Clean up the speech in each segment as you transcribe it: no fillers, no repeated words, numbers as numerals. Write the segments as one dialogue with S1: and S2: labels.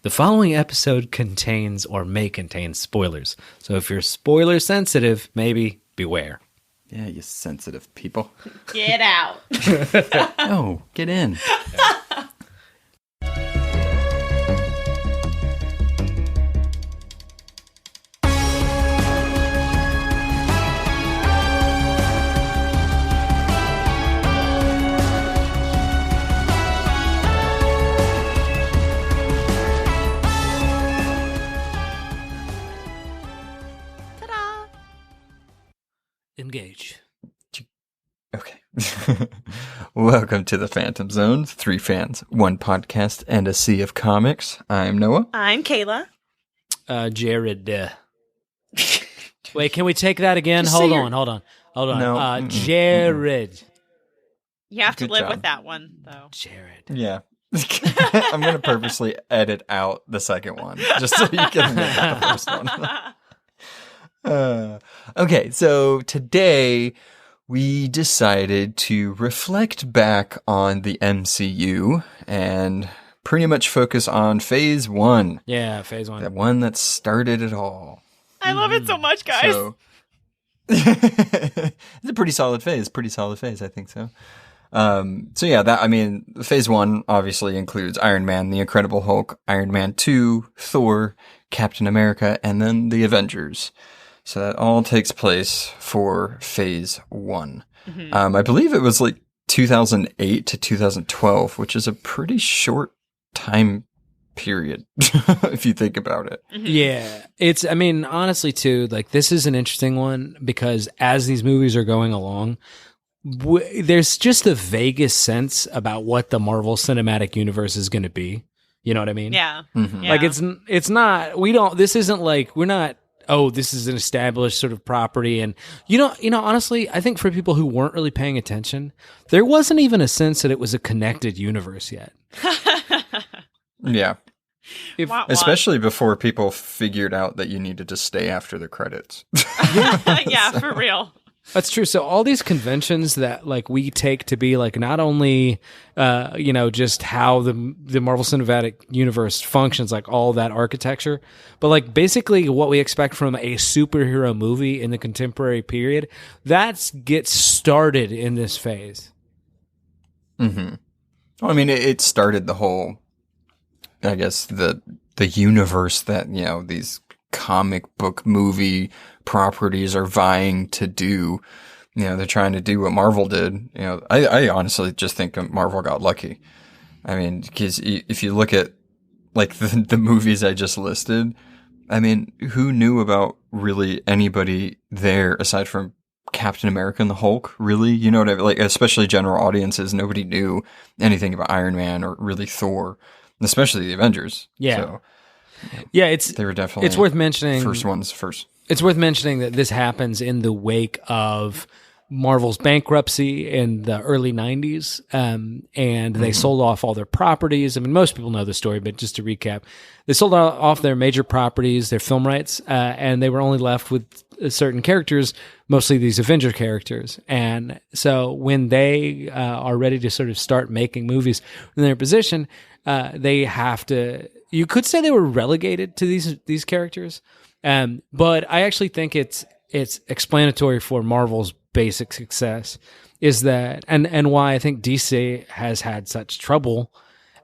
S1: The following episode contains or may contain spoilers. So if you're spoiler sensitive, maybe beware.
S2: Yeah, you sensitive people.
S3: Get out.
S2: Oh, get in.
S1: Engage.
S2: Okay. Welcome to the Phantom Zone. 3 fans, 1 podcast, and a sea of comics. I'm Noah.
S3: I'm Kayla.
S1: Jared. Wait, can we take that again? Hold on.
S2: No.
S1: Jared.
S3: You have to
S2: Good
S3: live
S2: job.
S3: with that one, though.
S1: Jared.
S2: Yeah. I'm going to purposely edit out the second one, just so you can make the first one. Okay, so today we decided to reflect back on the MCU and pretty much focus on Phase 1.
S1: Yeah, Phase 1.
S2: The one that started it all.
S3: I love it so much, guys.
S2: So, it's a pretty solid phase, I think so. Phase 1 obviously includes Iron Man, The Incredible Hulk, Iron Man 2, Thor, Captain America, and then the Avengers. So that all takes place for Phase 1. Mm-hmm. I believe it was like 2008 to 2012, which is a pretty short time period, if you think about it.
S1: Yeah. Honestly, too, like, this is an interesting one because as these movies are going along, there's just the vaguest sense about what the Marvel Cinematic Universe is going to be. You know what I mean?
S3: Yeah.
S2: Mm-hmm.
S3: Yeah.
S1: Like, it's not, this isn't like, we're not, oh, this is an established sort of property. And, honestly, I think for people who weren't really paying attention, there wasn't even a sense that it was a connected universe yet.
S2: Yeah.
S3: Wah, wah.
S2: Especially before people figured out that you needed to stay after the credits.
S3: Yeah, for real.
S1: That's true. So all these conventions that like we take to be like not only just how the Marvel Cinematic Universe functions, like all that architecture, but like basically what we expect from a superhero movie in the contemporary period, that gets started in this phase.
S2: Mm-hmm. Well, I mean, it started the whole, I guess, the universe that, these comic book movie properties are vying to do. They're trying to do what Marvel did. I honestly just think Marvel got lucky. I mean, because if you look at like the movies I just listed, I mean, who knew about really anybody there aside from Captain America and the Hulk? Really, you know what I mean? Like, especially general audiences, nobody knew anything about Iron Man or really Thor, especially the Avengers.
S1: Yeah.
S2: So,
S1: yeah,
S2: they were definitely
S1: it's worth mentioning.
S2: First ones first.
S1: It's worth mentioning that this happens in the wake of Marvel's bankruptcy in the early 90s, and they sold off all their properties. I mean, most people know the story, but just to recap, they sold off their major properties, their film rights, and they were only left with certain characters, mostly these Avenger characters. And so when they are ready to sort of start making movies in their position, they have to, you could say they were relegated to these characters. But I actually think it's explanatory for Marvel's basic success is that, and why I think DC has had such trouble,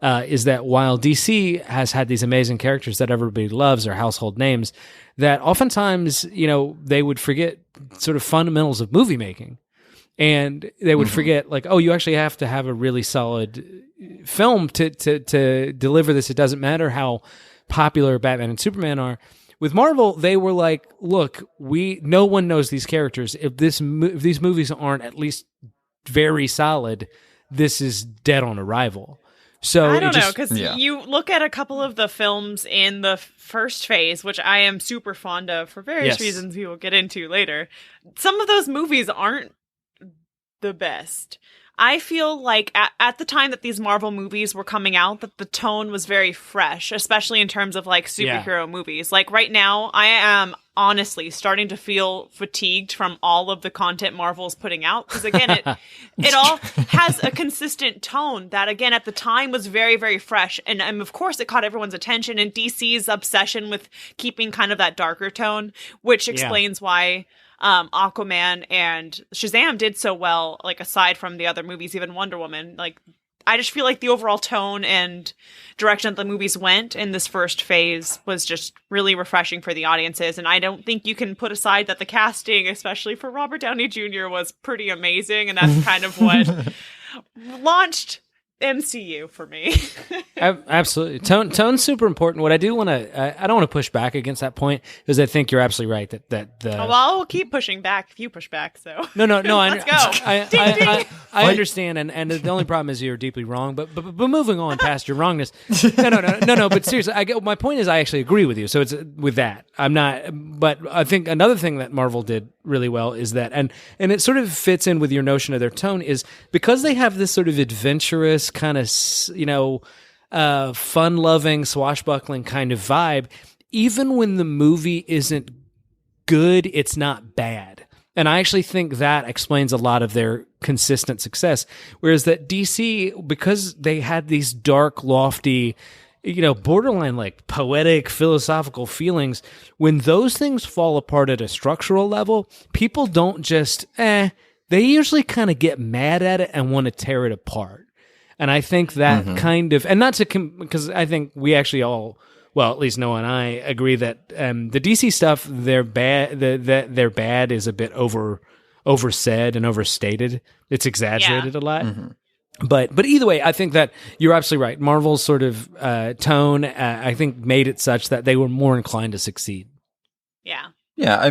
S1: is that while DC has had these amazing characters that everybody loves or household names, that oftentimes, they would forget sort of fundamentals of movie making. And they would forget, like, oh, you actually have to have a really solid film to deliver this. It doesn't matter how popular Batman and Superman are. With Marvel, they were like, look, no one knows these characters. If these movies aren't at least very solid, this is dead on arrival. So
S3: I don't know, because you look at a couple of the films in the first phase, which I am super fond of for various reasons we will get into later. Some of those movies aren't the best. I feel like at the time that these Marvel movies were coming out, that the tone was very fresh, especially in terms of like superhero movies. Like right now, I am honestly starting to feel fatigued from all of the content Marvel's putting out. Because again, it all has a consistent tone that, again, at the time was very, very fresh. And of course, it caught everyone's attention. And DC's obsession with keeping kind of that darker tone, which explains why Aquaman and Shazam did so well, like aside from the other movies, even Wonder Woman. Like, I just feel like the overall tone and direction that the movies went in this first phase was just really refreshing for the audiences. And I don't think you can put aside that the casting, especially for Robert Downey Jr., was pretty amazing. And that's kind of what launched MCU for me.
S1: Absolutely. Tone's super important. What I do want to, I don't want to push back against that point, because I think you're absolutely right that the.
S3: Well, I'll keep pushing back if you push back. So
S1: no.
S3: Let's go.
S1: I understand, and the only problem is you're deeply wrong. But moving on past your wrongness. No. But seriously, my point is I actually agree with you. So it's with that. I'm not. But I think another thing that Marvel did really well is that, and it sort of fits in with your notion of their tone, is because they have this sort of adventurous kind of, fun-loving, swashbuckling kind of vibe. Even when the movie isn't good, it's not bad. And I actually think that explains a lot of their consistent success. Whereas that DC, because they had these dark, lofty, borderline like poetic, philosophical feelings, when those things fall apart at a structural level, people don't just, they usually kind of get mad at it and want to tear it apart. And I think that kind of, and not to, because I think we actually all, well, at least Noah and I agree that the DC stuff, their bad is a bit oversaid and overstated. It's exaggerated a lot. Mm-hmm. But either way, I think that you're absolutely right. Marvel's sort of tone, I think, made it such that they were more inclined to succeed.
S3: Yeah.
S2: Yeah,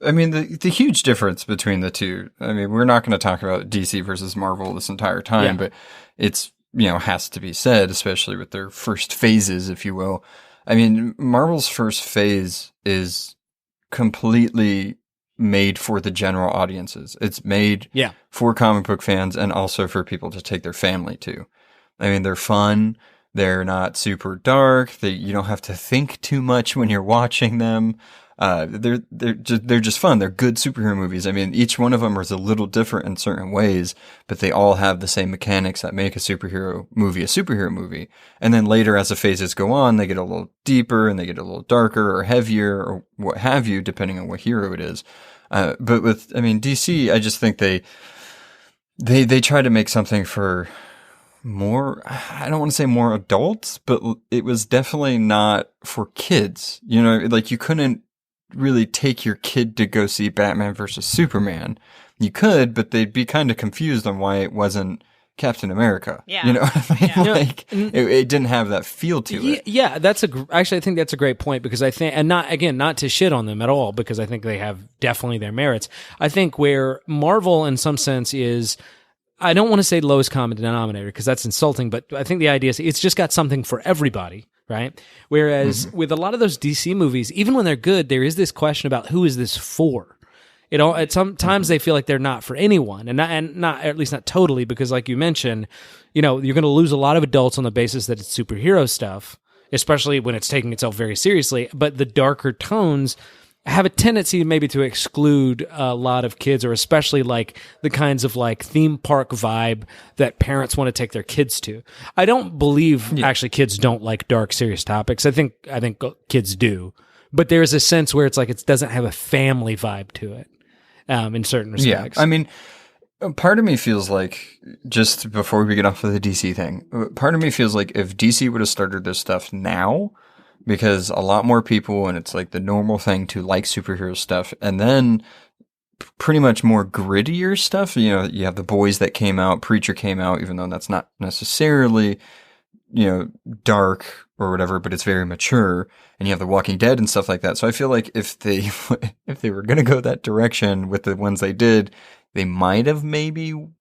S2: the huge difference between the two, we're not going to talk about DC versus Marvel this entire time, but it's, has to be said, especially with their first phases, if you will. Marvel's first phase is completely made for the general audiences. It's made for comic book fans and also for people to take their family to. They're fun. They're not super dark. You don't have to think too much when you're watching them. They're just fun. They're good superhero movies. Each one of them is a little different in certain ways, but they all have the same mechanics that make a superhero movie. And then later, as the phases go on, they get a little deeper and they get a little darker or heavier or what have you, depending on what hero it is. But with, DC, I just think they try to make something for more, I don't want to say more adults, but it was definitely not for kids. You couldn't really take your kid to go see Batman versus Superman. You could, but they'd be kind of confused on why it wasn't Captain America. Yeah. It didn't have that feel to it.
S1: Yeah, actually I think that's a great point, because I think, and not to shit on them at all, because I think they have definitely their merits. I think where Marvel in some sense is, I don't want to say lowest common denominator because that's insulting, but I think the idea is it's just got something for everybody, right? Whereas with a lot of those DC movies, even when they're good, there is this question about who is this for? Sometimes they feel like they're not for anyone, and not at least not totally, because like you mentioned, you're going to lose a lot of adults on the basis that it's superhero stuff, especially when it's taking itself very seriously. But the darker tones have a tendency maybe to exclude a lot of kids, or especially like the kinds of like theme park vibe that parents want to take their kids to. I don't believe actually kids don't like dark, serious topics. I think kids do, but there's a sense where it's like it doesn't have a family vibe to it in certain respects.
S2: Yeah, part of me feels like, just before we get off of the DC thing, part of me feels like if DC would have started this stuff now, because a lot more people, and it's like the normal thing to like superhero stuff, and then pretty much more grittier stuff. You have The Boys that came out, Preacher came out, even though that's not necessarily, dark or whatever, but it's very mature, and you have The Walking Dead and stuff like that. So I feel like if they were going to go that direction with the ones they did, they might have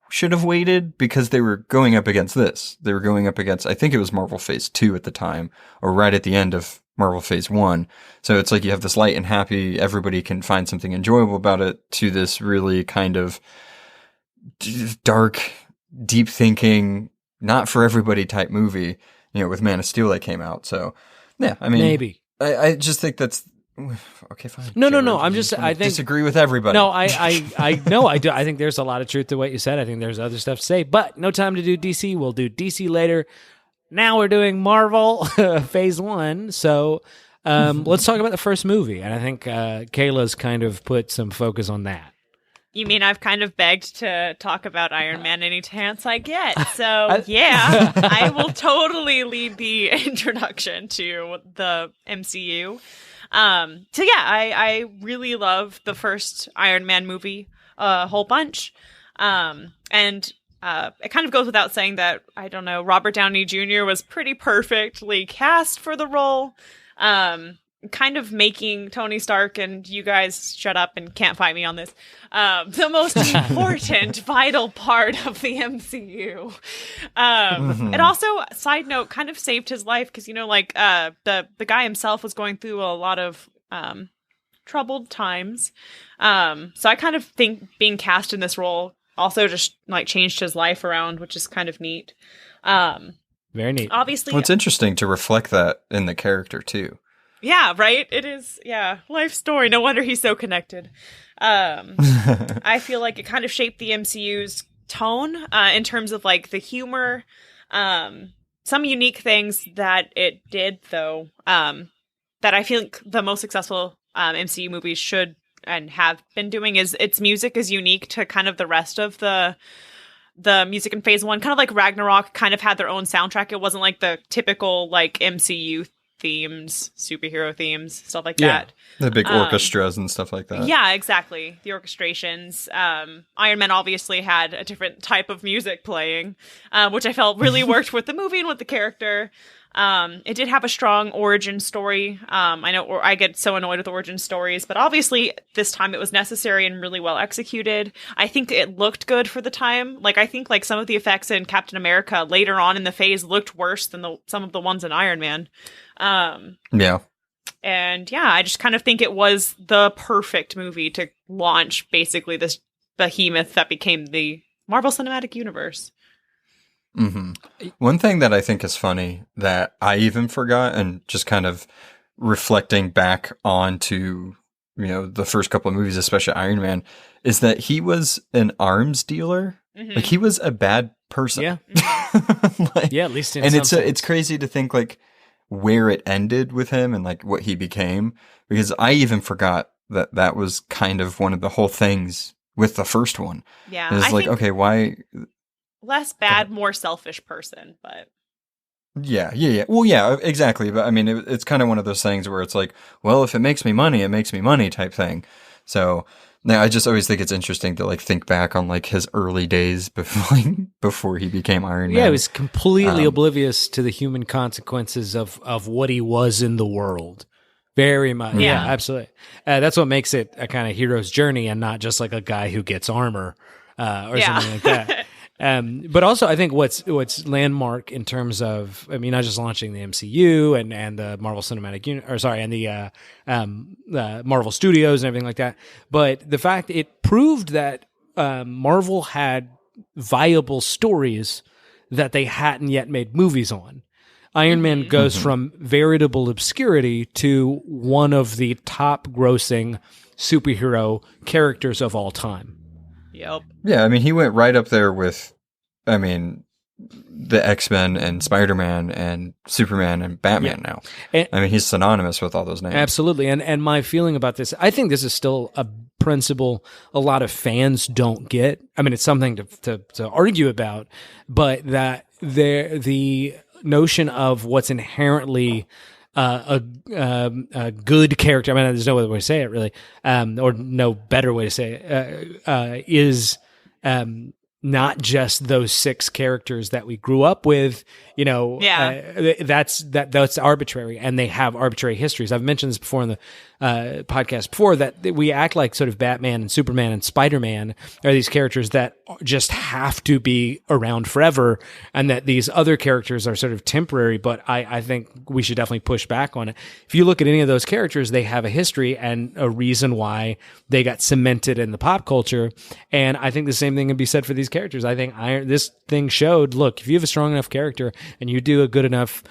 S2: should have waited, because they were going up against this. They were going up against, I think it was Marvel Phase 2 at the time, or right at the end of Marvel Phase 1. So it's like you have this light and happy, everybody can find something enjoyable about it, to this really kind of dark, deep thinking, not for everybody type movie, with Man of Steel that came out. So yeah,
S1: maybe.
S2: I just think that's Okay, fine.
S1: No. I'm just. I think
S2: disagree with everybody.
S1: No, I know. I do. I think there's a lot of truth to what you said. I think there's other stuff to say, but no time to do DC. We'll do DC later. Now we're doing Marvel Phase 1. So let's talk about the first movie, and I think Kayla's kind of put some focus on that.
S3: You mean I've kind of begged to talk about Iron Man any chance I get. So, yeah, I will totally lead the introduction to the MCU. So, yeah, I really love the first Iron Man movie a whole bunch. And it kind of goes without saying that, I don't know, Robert Downey Jr. was pretty perfectly cast for the role. Kind of making Tony Stark, and you guys shut up and can't fight me on this, the most important, vital part of the MCU. It also, side note, kind of saved his life because, you know, like the guy himself was going through a lot of troubled times. So I kind of think being cast in this role also just like changed his life around, which is kind of neat.
S1: Very neat.
S3: Obviously,
S2: well, it's interesting to reflect that in the character too.
S3: Yeah, right? It is, yeah. Life story. No wonder he's so connected. I feel like it kind of shaped the MCU's tone in terms of, like, the humor. Some unique things that it did, though, that I feel like the most successful MCU movies should and have been doing is its music is unique to kind of the rest of the music in Phase 1. Kind of like Ragnarok kind of had their own soundtrack. It wasn't like the typical, like, MCU themes, superhero themes, stuff like that.
S2: The big orchestras and stuff like that.
S3: Yeah, exactly. The orchestrations. Iron Man obviously had a different type of music playing, which I felt really worked with the movie and with the character. It did have a strong origin story. I know I get so annoyed with origin stories, but obviously this time it was necessary and really well executed. I think it looked good for the time. Like, I think like some of the effects in Captain America later on in the phase looked worse than some of the ones in Iron Man.
S2: Yeah.
S3: And yeah, I just kind of think it was the perfect movie to launch basically this behemoth that became the Marvel Cinematic Universe.
S2: Mm-hmm. One thing that I think is funny that I even forgot, and just kind of reflecting back onto, you know, the first couple of movies, especially Iron Man, is that he was an arms dealer. Mm-hmm. Like, he was a bad person.
S1: Yeah.
S2: Like,
S1: yeah, at least in
S2: and
S1: some
S2: it's crazy to think like where it ended with him and like what he became, because I even forgot that was kind of one of the whole things with the first one.
S3: Yeah.
S2: It's like, okay, why?
S3: Less bad, more selfish person, but.
S2: Yeah. Well, yeah, exactly. But I mean, it's kind of one of those things where it's like, well, if it makes me money type thing. So now I just always think it's interesting to like think back on like his early days before he became Iron Man.
S1: Yeah, he was completely oblivious to the human consequences of what he was in the world. Very much. Yeah, absolutely. That's what makes it a kind of hero's journey and not just like a guy who gets armor or something like that. But also, I think what's landmark in terms of, I mean, not just launching the MCU and the Marvel Cinematic and the Marvel Studios and everything like that, but the fact it proved that Marvel had viable stories that they hadn't yet made movies on. Iron Man goes from veritable obscurity to one of the top grossing superhero characters of all time.
S3: Yep.
S2: Yeah, I mean, he went right up there with, I mean, the X-Men and Spider-Man and Superman and Batman now. And, I mean, he's synonymous with all those names.
S1: Absolutely. And my feeling about this, I think this is still a principle a lot of fans don't get. I mean, it's something to argue about, but that the notion of what's inherently a good character, I mean, there's no other way to say it really, or no better way to say it, is not just those 6 characters that we grew up with, you know. That's arbitrary, and they have arbitrary histories. I've mentioned this before in the podcast before, that we act like sort of Batman and Superman and Spider-Man are these characters that just have to be around forever, and that these other characters are sort of temporary. But I think we should definitely push back on it. If you look at any of those characters, they have a history and a reason why they got cemented in the pop culture. And I think the same thing can be said for these characters. I think this thing showed, look, if you have a strong enough character and you do a good enough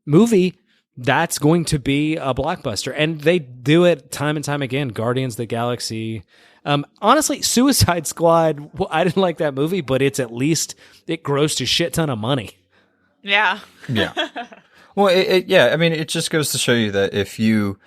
S1: movie, that's going to be a blockbuster. And they do it time and time again. Guardians of the Galaxy. Honestly, Suicide Squad, well, I didn't like that movie, but it grossed a shit ton of money.
S3: Yeah.
S2: Yeah. Well, I mean, it just goes to show you that if you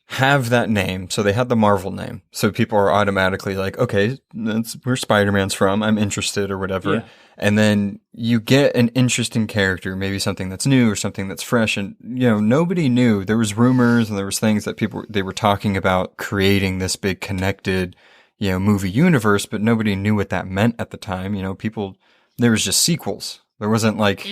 S2: have that name, so they had the Marvel name, so people are automatically like, okay, that's where Spider-Man's from, I'm interested or whatever. Yeah. And then you get an interesting character, maybe something that's new or something that's fresh. And, nobody knew. There was rumors and there was things that they were talking about creating this big connected, movie universe, but nobody knew what that meant at the time. There was just sequels. There wasn't like,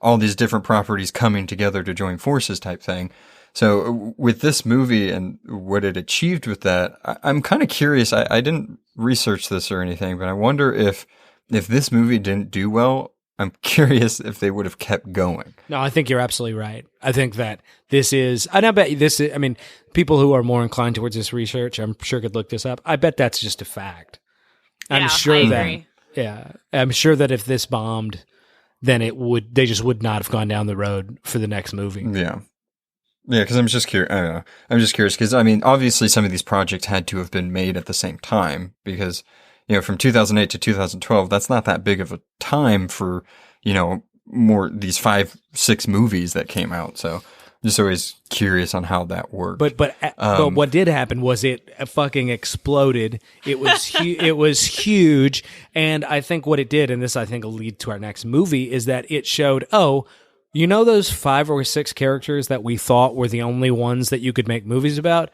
S2: all these different properties coming together to join forces type thing. So with this movie and what it achieved with that, I'm kind of curious. I didn't research this or anything, but I wonder if this movie didn't do well, I'm curious if they would have kept going.
S1: No, I think you're absolutely right. I think that and I bet this is, I mean, people who are more inclined towards this research, I'm sure could look this up. I bet that's just a fact. I'm sure that if this bombed, then they just would not have gone down the road for the next movie.
S2: Yeah. Yeah, because I'm just curious. I don't know. I'm just curious because, I mean, obviously some of these projects had to have been made at the same time because, from 2008 to 2012, that's not that big of a time for, more these 5-6 movies that came out. So I'm just always curious on how that worked.
S1: But what did happen was it fucking exploded. It was it was huge, and I think what it did, and this I think will lead to our next movie, is that it showed, those 5 or 6 characters that we thought were the only ones that you could make movies about?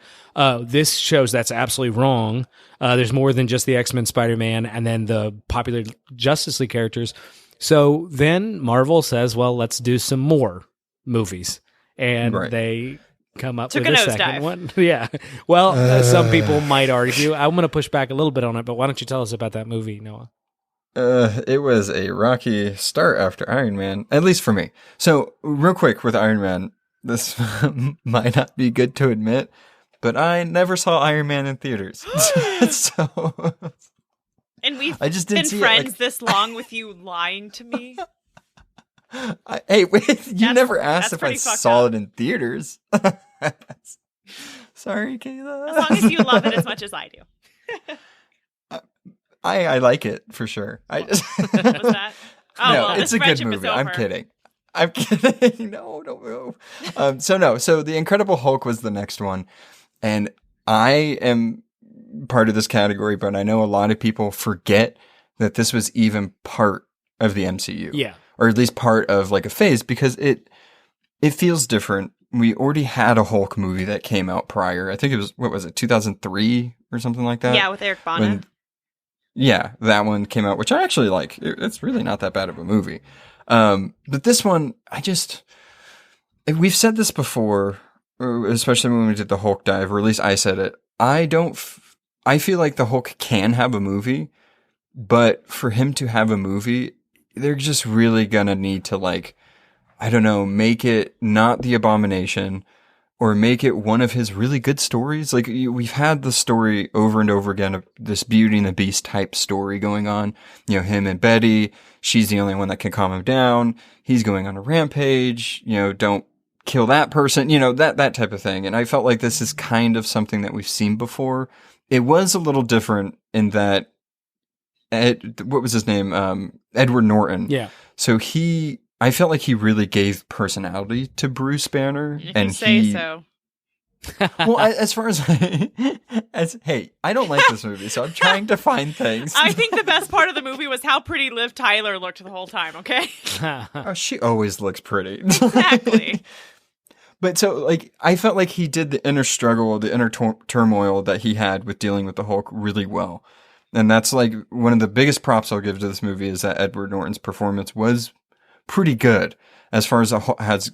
S1: This shows that's absolutely wrong. There's more than just the X-Men, Spider-Man, and then the popular Justice League characters. So then Marvel says, well, let's do some more movies. And they come up with a second one. Yeah. Well, some people might argue. I'm going to push back a little bit on it, but why don't you tell us about that movie, Noah?
S2: It was a rocky start after Iron Man, at least for me. So, real quick with Iron Man, this might not be good to admit, but I never saw Iron Man in theaters.
S3: And we've been friends this long with you lying to me.
S2: Hey, wait, you never asked if I saw it in theaters. Sorry, Kayla.
S3: As long as you love it as much as I do.
S2: I like it for sure.
S3: What was that? Oh,
S2: no, it's a good movie. I'm kidding. No, don't move. So The Incredible Hulk was the next one. And I am part of this category, but I know a lot of people forget that this was even part of the MCU.
S1: Yeah.
S2: Or at least part of like a phase because it feels different. We already had a Hulk movie that came out prior. I think it was 2003 or something like that?
S3: Yeah, with Eric Bana.
S2: Yeah, that one came out, which I actually like. It's really not that bad of a movie. But this one, we've said this before, especially when we did the Hulk dive, or at least I said it. I feel like the Hulk can have a movie, but for him to have a movie, they're just really gonna need to make it not the Abomination, or make it one of his really good stories. Like, we've had the story over and over again of this Beauty and the Beast type story going on. Him and Betty, she's the only one that can calm him down. He's going on a rampage, don't kill that person, that type of thing. And I felt like this is kind of something that we've seen before. It was a little different in that, what was his name? Edward Norton.
S1: Yeah.
S2: So I felt like he really gave personality to Bruce Banner.
S3: So.
S2: Well, as far as hey, I don't like this movie, so I'm trying to find things.
S3: I think the best part of the movie was how pretty Liv Tyler looked the whole time, okay?
S2: Oh, she always looks pretty.
S3: Exactly.
S2: But so, I felt like he did the inner struggle, the inner turmoil that he had with dealing with the Hulk really well. And that's one of the biggest props I'll give to this movie is that Edward Norton's performance was pretty good as far as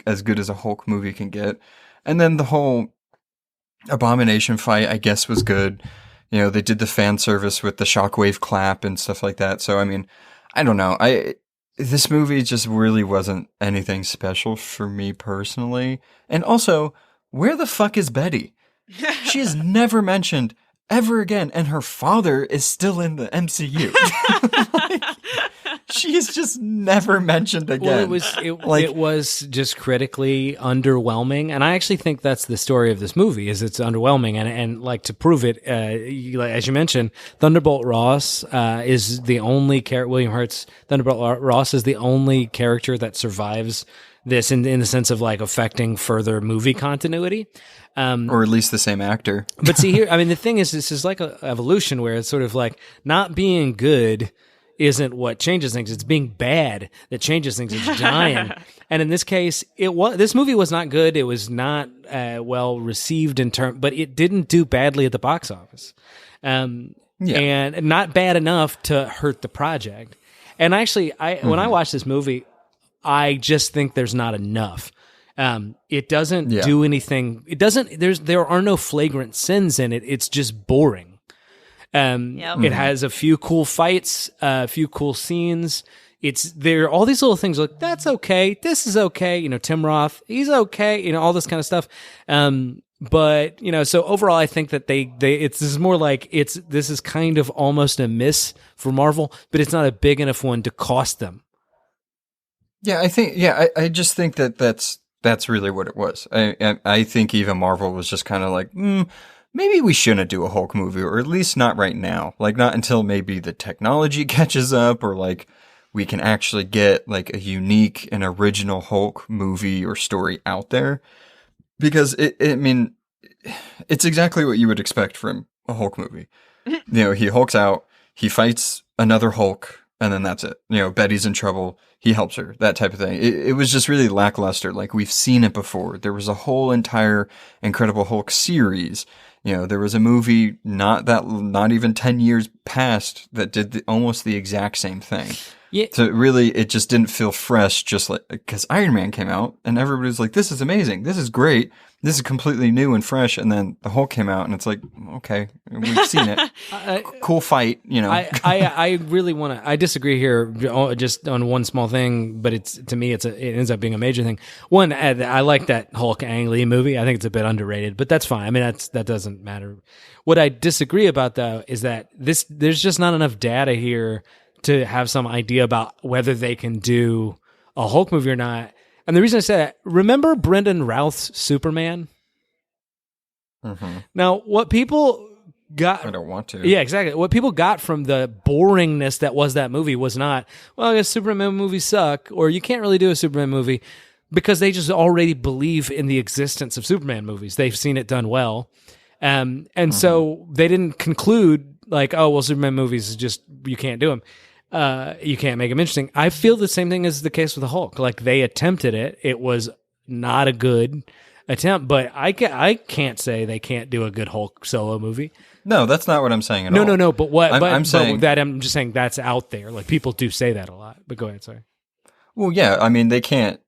S2: as good as a Hulk movie can get. And then the whole Abomination fight, I guess, was good. They did the fan service with the shockwave clap and stuff like that. So, I mean, I don't know. This movie just really wasn't anything special for me personally. And also, where the fuck is Betty? She is never mentioned ever again, and her father is still in the MCU. She's just never mentioned again.
S1: Well, it was just critically underwhelming, and I actually think that's the story of this movie. Is it's underwhelming, and like to prove it, as you mentioned, Thunderbolt Ross is the only character. William Hurt's Thunderbolt Ross is the only character that survives this in the sense of like affecting further movie continuity.
S2: Or at least the same actor.
S1: But see here, I mean, the thing is, this is like an evolution where it's sort of like not being good isn't what changes things. It's being bad that changes things. It's dying. And in this case, this movie was not good. It was not well received but it didn't do badly at the box office. And not bad enough to hurt the project. And actually, when I watched this movie, I just think there's not enough. It doesn't do anything. It doesn't. There are no flagrant sins in it. It's just boring. It has a few cool fights, a few cool scenes. There are all these little things like that's okay. This is okay. You know, Tim Roth, he's okay. You know, all this kind of stuff. But you know, so overall, I think that this is more like this is kind of almost a miss for Marvel, but it's not a big enough one to cost them.
S2: Yeah, I think. Yeah, I just think that's really what it was. I think even Marvel was just kind of like, maybe we shouldn't do a Hulk movie, or at least not right now. Like not until maybe the technology catches up, or like we can actually get like a unique and original Hulk movie or story out there. Because it's exactly what you would expect from a Hulk movie. You know, he hulks out, he fights another Hulk, and then that's it. You know, Betty's in trouble. He helps her, that type of thing. It was just really lackluster. Like we've seen it before. There was a whole entire Incredible Hulk series. You know, there was a movie not even 10 years past that did almost the exact same thing. Yeah. So really, it just didn't feel fresh, just like, because Iron Man came out and everybody was like, this is amazing. This is great. This is completely new and fresh. And then the Hulk came out and it's like, okay, we've seen it. Cool fight, you know.
S1: I really want to, I disagree here just on one small thing, but to me, it ends up being a major thing. One, I like that Hulk Ang Lee movie. I think it's a bit underrated, but that's fine. I mean, that doesn't matter. What I disagree about though, is that there's just not enough data here to have some idea about whether they can do a Hulk movie or not. And the reason I say that, remember Brendan Routh's Superman?
S2: Mm-hmm.
S1: Now, what people got...
S2: I don't want to.
S1: Yeah, exactly. What people got from the boringness that was that movie was not, well, I guess Superman movies suck, or you can't really do a Superman movie, because they just already believe in the existence of Superman movies. They've seen it done well. So they didn't conclude, like, oh, well, Superman movies is just, you can't do them. You can't make them interesting. I feel the same thing is the case with the Hulk. Like they attempted it. It was not a good attempt, but I can't say they can't do a good Hulk solo movie.
S2: No, that's not what I'm saying at all.
S1: No. But what
S2: I'm saying
S1: that I'm just saying that's out there. Like people do say that a lot. But go ahead. Sorry.
S2: Well, yeah. I mean, they can't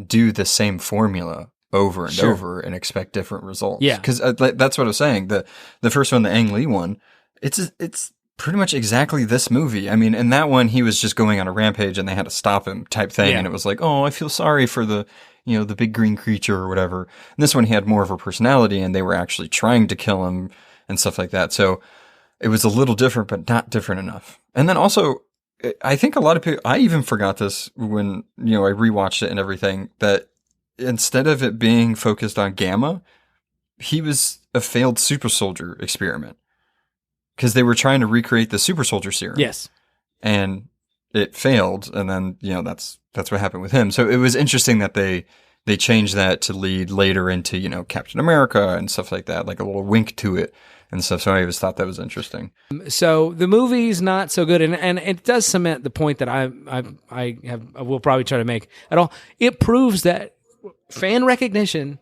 S2: do the same formula over and over and expect different results.
S1: Yeah,
S2: because that's what I was saying. The first one, the Ang Lee one, it's pretty much exactly this movie. I mean, in that one, he was just going on a rampage and they had to stop him type thing. Yeah. And it was like, oh, I feel sorry for the big green creature or whatever. And this one, he had more of a personality and they were actually trying to kill him and stuff like that. So it was a little different, but not different enough. And then also, I think a lot of people, I even forgot this when, I rewatched it and everything, that instead of it being focused on Gamma, he was a failed super soldier experiment. Because they were trying to recreate the super soldier serum.
S1: Yes.
S2: And it failed. And then, that's what happened with him. So it was interesting that they changed that to lead later into, Captain America and stuff like that, like a little wink to it and stuff. So I always thought that was interesting.
S1: So the movie's not so good. And it does cement the point that I will probably try to make at all. It proves that fan recognition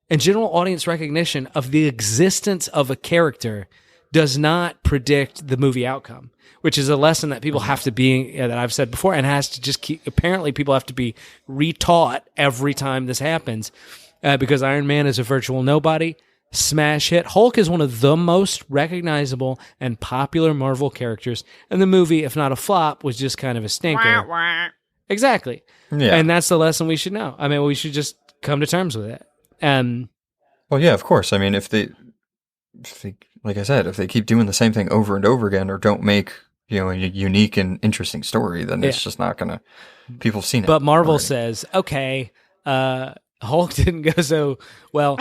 S1: and general audience recognition of the existence of a character does not predict the movie outcome, which is a lesson that people have to be, that I've said before, and has to just keep, apparently people have to be retaught every time this happens, because Iron Man is a virtual nobody, smash hit. Hulk is one of the most recognizable and popular Marvel characters, and the movie, if not a flop, was just kind of a stinker.
S3: Wah, wah.
S1: Exactly.
S2: Yeah.
S1: And that's the lesson we should know. I mean, we should just come to terms with it.
S2: Well, yeah, of course. I mean, if they, like I said, if they keep doing the same thing over and over again, or don't make a unique and interesting story, then it's just not going to, people have seen it.
S1: But Marvel says, okay, Hulk didn't go so well.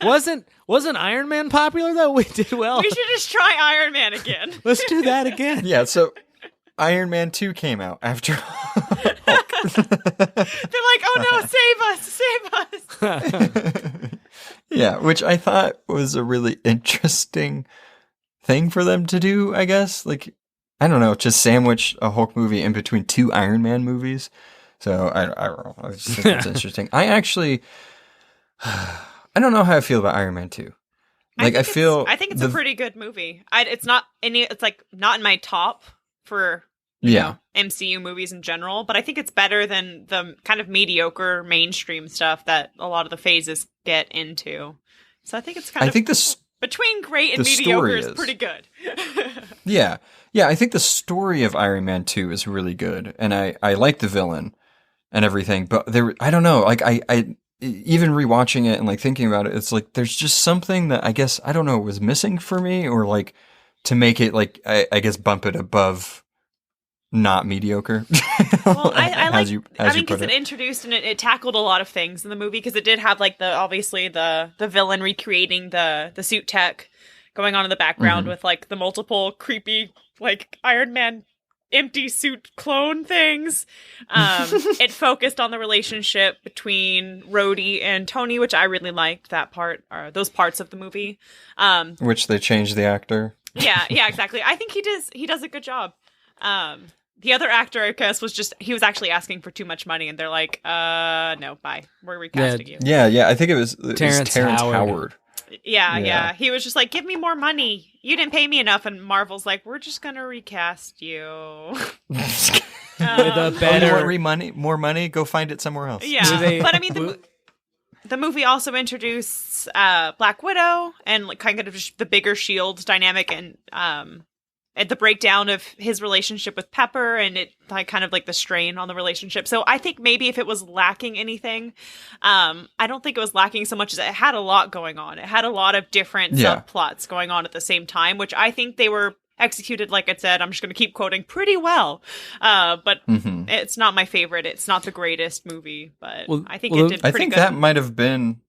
S1: Wasn't Iron Man popular though? We did well.
S3: We should just try Iron Man again.
S1: Let's do that again.
S2: Yeah, so Iron Man 2 came out after Hulk.
S3: They're like, oh no, save us.
S2: Yeah, which I thought was a really interesting thing for them to do, I guess. Like, I don't know, just sandwich a Hulk movie in between 2 Iron Man movies. So I don't know. I just think it's interesting. I don't know how I feel about Iron Man 2. Like, I
S3: think it's a pretty good movie. It's not in my top for MCU movies in general, but I think it's better than the kind of mediocre mainstream stuff that a lot of the phases get into. So I think it's between great and mediocre is pretty good.
S2: Yeah. Yeah, I think the story of Iron Man 2 is really good, and I like the villain and everything, but I don't know, like I even rewatching it and like thinking about it, it's like there's just something that I guess, I don't know, was missing for me, or like to make it like, I guess bump it above not mediocre.
S3: Well, I because it introduced and it tackled a lot of things in the movie, because it did have like the villain recreating the suit tech going on in the background with like the multiple creepy like Iron Man empty suit clone things. It focused on the relationship between Rhodey and Tony, which I really liked that part, or those parts of the movie.
S2: Which they changed the actor.
S3: Yeah, exactly. I think he does a good job. The other actor, I guess, he was actually asking for too much money, and they're like, no, bye. We're recasting you.
S2: Yeah. I think it was
S1: Terrence Howard.
S3: Yeah. He was just like, give me more money. You didn't pay me enough. And Marvel's like, we're just going to recast you.
S1: With a better...
S2: more money? Go find it somewhere else.
S3: Yeah. But I mean, the movie also introduced Black Widow and like kind of just the bigger S.H.I.E.L.D. dynamic, and the breakdown of his relationship with Pepper, and it like kind of like the strain on the relationship. So I think maybe if it was lacking anything, I don't think it was lacking so much as it had a lot going on. It had a lot of different subplots going on at the same time, which I think they were executed, like I said, I'm just going to keep quoting, pretty well. But it's not my favorite. It's not the greatest movie, but I think it did pretty good.
S2: I think that might have been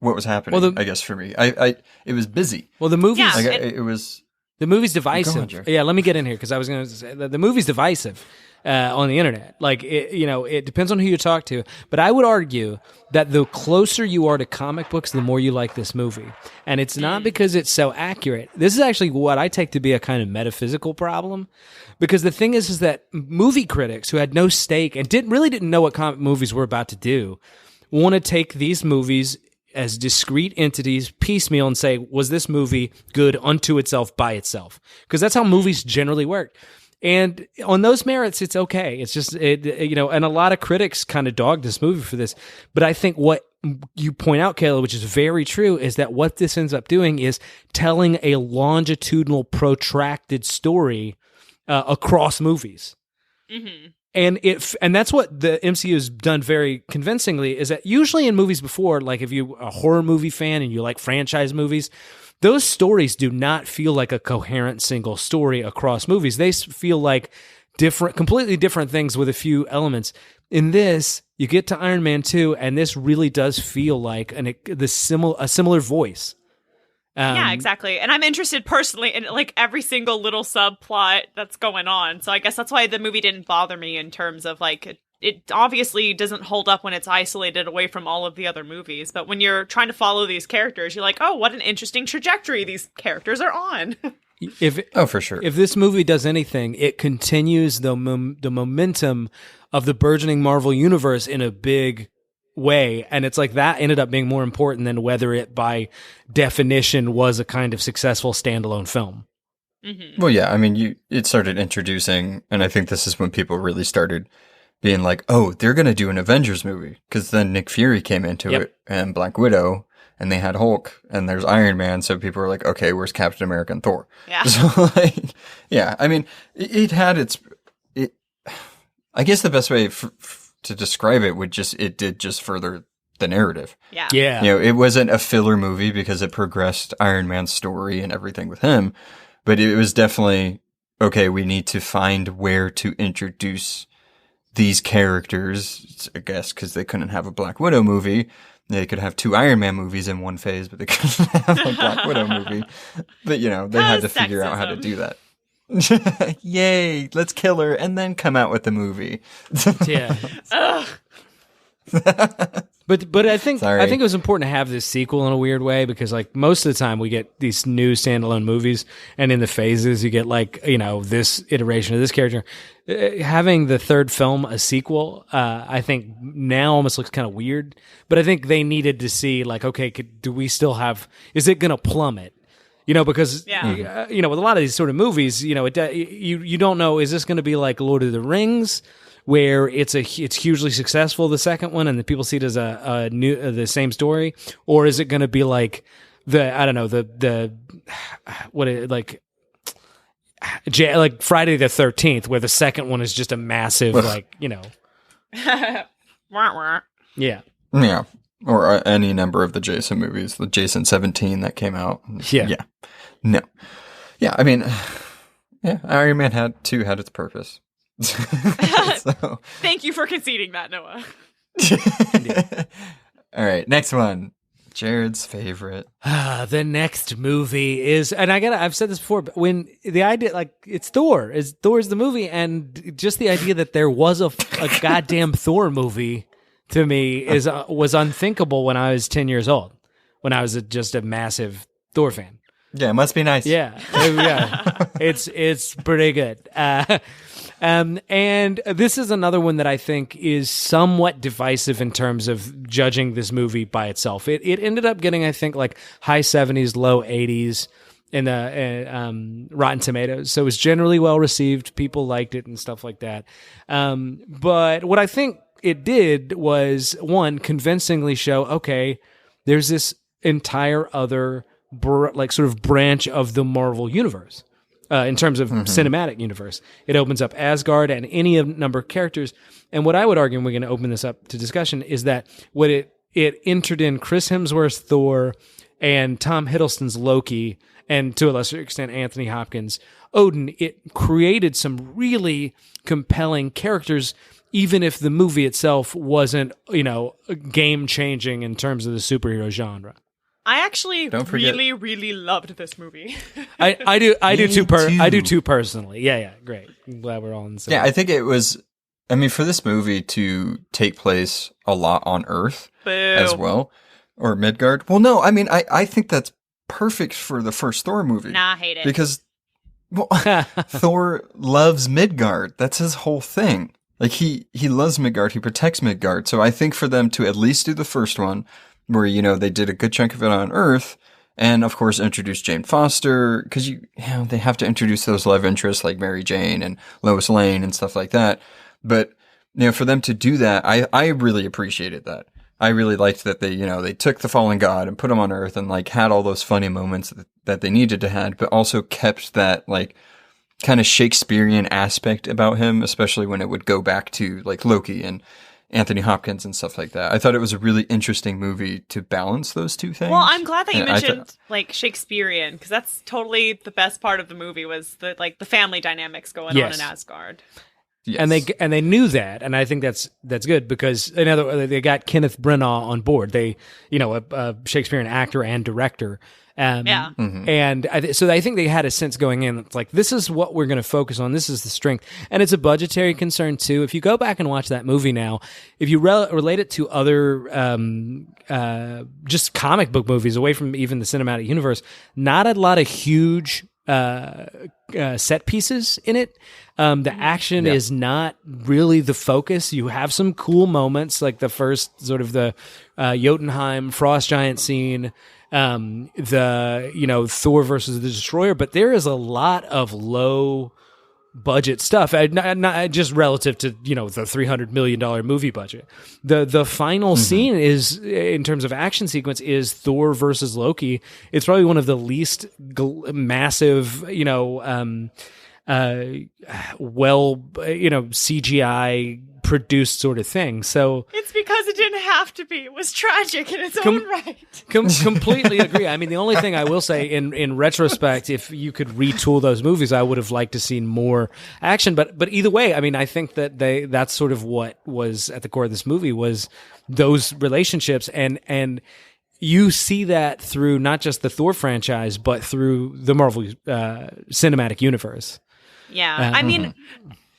S2: what was happening, I guess, for me. It was busy.
S1: Well, the movie,
S2: it was.
S1: The movie's divisive. Yeah, let me get in here, because I was going to say the movie's divisive on the internet. Like, it depends on who you talk to. But I would argue that the closer you are to comic books, the more you like this movie. And it's not because it's so accurate. This is actually what I take to be a kind of metaphysical problem. Because the thing is that movie critics who had no stake and didn't know what comic movies were about to do want to take these movies as discrete entities, piecemeal, and say, was this movie good unto itself by itself? Because that's how movies generally work. And on those merits, it's okay. It's just, and a lot of critics kind of dogged this movie for this. But I think what you point out, Kayla, which is very true, is that what this ends up doing is telling a longitudinal, protracted story across movies. Mm-hmm. And that's what the MCU has done very convincingly, is that usually in movies before, like if you're a horror movie fan and you like franchise movies, those stories do not feel like a coherent single story across movies. They feel like completely different things with a few elements. In this, you get to Iron Man 2, and this really does feel like a similar voice.
S3: Yeah, exactly. And I'm interested personally in like every single little subplot that's going on. So I guess that's why the movie didn't bother me in terms of like, it obviously doesn't hold up when it's isolated away from all of the other movies. But when you're trying to follow these characters, you're like, oh, what an interesting trajectory these characters are on.
S2: For sure.
S1: If this movie does anything, it continues the momentum of the burgeoning Marvel universe in a big way, and it's like that ended up being more important than whether it by definition was a kind of successful standalone film.
S2: Mm-hmm. Well, yeah, I mean, it started introducing, and I think this is when people really started being like, oh, they're going to do an Avengers movie, because then Nick Fury came into it, and Black Widow, and they had Hulk, and there's Iron Man, so people were like, okay, where's Captain America and Thor?
S3: Yeah.
S2: So, like, yeah, I mean, it had I guess the best way to describe it it did just further the narrative.
S3: Yeah.
S2: It wasn't a filler movie because it progressed Iron Man's story and everything with him, but it was definitely, okay, we need to find where to introduce these characters, I guess, because they couldn't have a Black Widow movie. They could have 2 Iron Man movies in one phase, but they couldn't have a Black Widow movie. But, they had to figure out how to do that. Yay, let's kill her and then come out with the movie.
S1: Yeah. But I think it was important to have this sequel in a weird way, because like most of the time we get these new standalone movies, and in the phases you get like, this iteration of this character. Having the third film a sequel, I think now almost looks kind of weird. But I think they needed to see like, okay, do we still have? Is it going to plummet? Because with a lot of these sort of movies, you don't know, is this going to be like Lord of the Rings, where it's hugely successful, the second one, and the people see it as the same story, or is it going to be like like Friday the 13th, where the second one is just a massive yeah.
S2: Or any number of the Jason movies, the Jason 17 that came out.
S1: Yeah.
S2: No. Yeah, I mean, Iron Man 2 had its purpose. So.
S3: Thank you for conceding that, Noah.
S2: All right, next one. Jared's favorite.
S1: The next movie is, and I've said this before, but when the idea, like, it's Thor's the movie, and just the idea that there was a goddamn Thor movie, to me, was unthinkable when I was 10 years old, when I was just a massive Thor fan.
S2: Yeah, it must be nice.
S1: Yeah. It's pretty good. And this is another one that I think is somewhat divisive in terms of judging this movie by itself. It ended up getting, I think, like high 70s, low 80s in the Rotten Tomatoes. So it was generally well received. People liked it and stuff like that. But what I think it did was, one, convincingly show, okay, there's this entire other sort of branch of the Marvel universe. In terms of cinematic universe, it opens up Asgard and any number of characters. And what I would argue, and we're going to open this up to discussion, is that what it entered in Chris Hemsworth's Thor and Tom Hiddleston's Loki, and to a lesser extent Anthony Hopkins' Odin, it created some really compelling characters, even if the movie itself wasn't, game changing in terms of the superhero genre.
S3: I actually really, really loved this movie.
S1: I do too. I do too personally. Yeah, great. I'm glad we're all in the same.
S2: Yeah, I think it was. I mean, for this movie to take place a lot on Earth as well, or Midgard. Well, no, I mean, I think that's perfect for the first Thor movie.
S3: Nah, I hate it
S2: because Thor loves Midgard. That's his whole thing. Like he loves Midgard. He protects Midgard. So I think for them to at least do the first one, where, they did a good chunk of it on Earth, and of course introduce Jane Foster, because they have to introduce those love interests like Mary Jane and Lois Lane and stuff like that. But for them to do that, I really appreciated that. I really liked that they took the fallen god and put him on Earth and like had all those funny moments that they needed to have, but also kept that like kind of Shakespearean aspect about him, especially when it would go back to like Loki and Anthony Hopkins and stuff like that. I thought it was a really interesting movie to balance those two things.
S3: Well, I'm glad that you mentioned like Shakespearean, because that's totally the best part of the movie, was the family dynamics going on in Asgard.
S1: Yes. And they knew that, and I think that's good, because they got Kenneth Branagh on board. They, a Shakespearean actor and director. And so I think they had a sense going in. It's like, this is what we're going to focus on. This is the strength. And it's a budgetary concern too. If you go back and watch that movie now, if you relate it to other just comic book movies away from even the cinematic universe, not a lot of huge set pieces in it. The action is not really the focus. You have some cool moments, like the first sort of the Jotunheim frost giant scene, Thor versus the Destroyer, but there is a lot of low budget stuff, not just relative to the $300 million movie budget. The final scene is, in terms of action sequence, is Thor versus Loki. It's probably one of the least massive CGI produced sort of thing. So
S3: it's because it didn't have to be. It was tragic in its own right.
S1: Completely agree. I mean, the only thing I will say in retrospect, if you could retool those movies, I would have liked to seen more action. But either way, I mean, I think that that's sort of what was at the core of this movie was those relationships, and you see that through not just the Thor franchise, but through the Marvel cinematic universe.
S3: Yeah, I mean,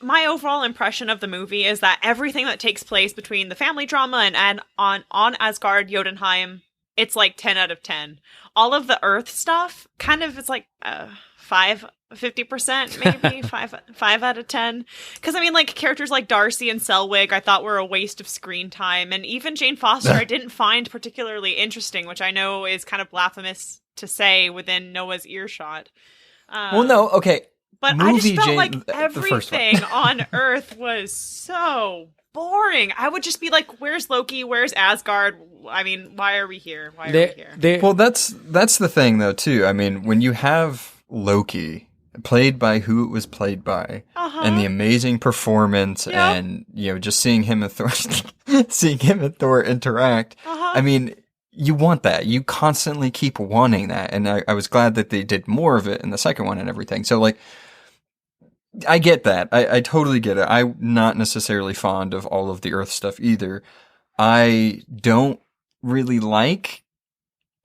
S3: my overall impression of the movie is that everything that takes place between the family drama and on Asgard, Jotunheim, it's like 10 out of 10. All of the Earth stuff, kind of, it's like 50% maybe, 5 out of 10. Because, I mean, like, characters like Darcy and Selwig I thought were a waste of screen time. And even Jane Foster I didn't find particularly interesting, which I know is kind of blasphemous to say within Noah's earshot.
S2: Well, no, okay.
S3: But I just felt like everything on Earth was so boring. I would just be like, where's Loki? Where's Asgard? I mean, why are we here? Why are we here?
S2: Well, that's the thing, though, too. I mean, when you have Loki played by who it was played by, and the amazing performance, and, you know, just seeing him and Thor, interact, I mean, you want that. You constantly keep wanting that. And I was glad that they did more of it in the second one and everything. So, like, I get that. I totally get it. I'm not necessarily fond of all of the Earth stuff either. I don't really like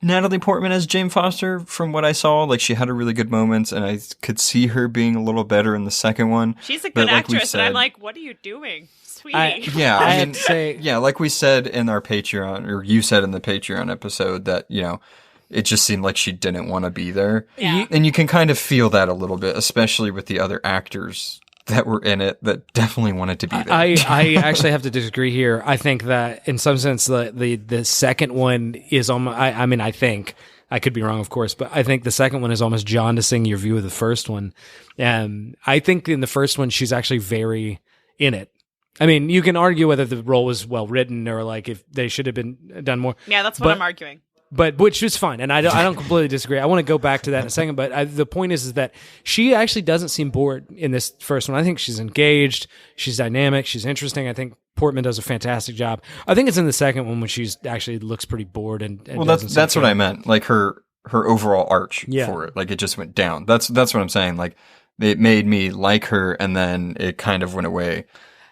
S2: Natalie Portman as Jane Foster from what I saw. Like, she had a really good moments, and I could see her being a little better in the second one.
S3: She's a good actress, and I'm like, what are you doing? Sweetie.
S2: I mean, like we said in our Patreon, or you said in the Patreon episode that, you know, it just seemed like she didn't want to be there.
S3: Yeah.
S2: And you can kind of feel that a little bit, especially with the other actors that were in it that definitely wanted to be there.
S1: I actually have to disagree here. I think that in some sense the second one is almost, I mean, I think, I could be wrong, of course, but I think the second one is almost jaundicing your view of the first one. I think in the first one, she's actually very in it. I mean, you can argue whether the role was well written or like if they should have been done more.
S3: Yeah, that's what I'm arguing.
S1: But which is fine, and I don't completely disagree. I want to go back to that in a second, but the point is that she actually doesn't seem bored in this first one. I think she's engaged, she's dynamic, she's interesting. I think Portman does a fantastic job. I think it's in the second one when she's actually looks pretty bored and
S2: well, that's what I meant. Like her overall arch for it, like it just went down. That's what I'm saying. Like it made me like her, and then it kind of went away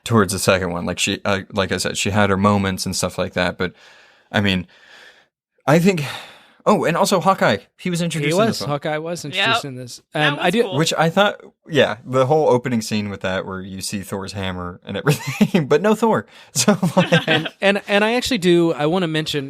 S2: towards the second one. Like she, like I said, she had her moments and stuff like that, but I mean. I think. Oh, and also Hawkeye. He was introduced. In this one.
S1: Hawkeye was introduced in this.
S3: I do, cool.
S2: Which I thought. Yeah, the whole opening scene with that, where you see Thor's hammer and everything, but no Thor. So,
S1: and I actually do. I want to mention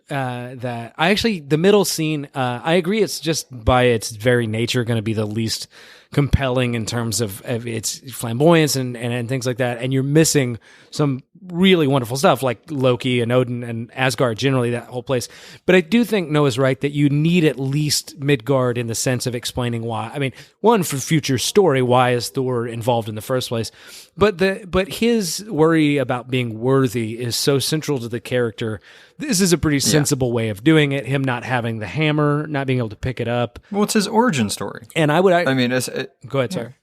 S1: that I actually the middle scene. I agree. It's just by its very nature going to be the least compelling in terms of its flamboyance and things like that. And you're missing some really wonderful stuff like Loki and Odin and Asgard, generally that whole place. But I do think Noah's right that you need at least Midgard in the sense of explaining why. I mean, one, for future story, why is Thor involved in the first place? But his worry about being worthy is so central to the character. This is a pretty sensible way of doing it. Him not having the hammer, not being able to pick it up.
S2: Well, it's his origin story.
S1: And
S2: I mean,
S1: go ahead, sir.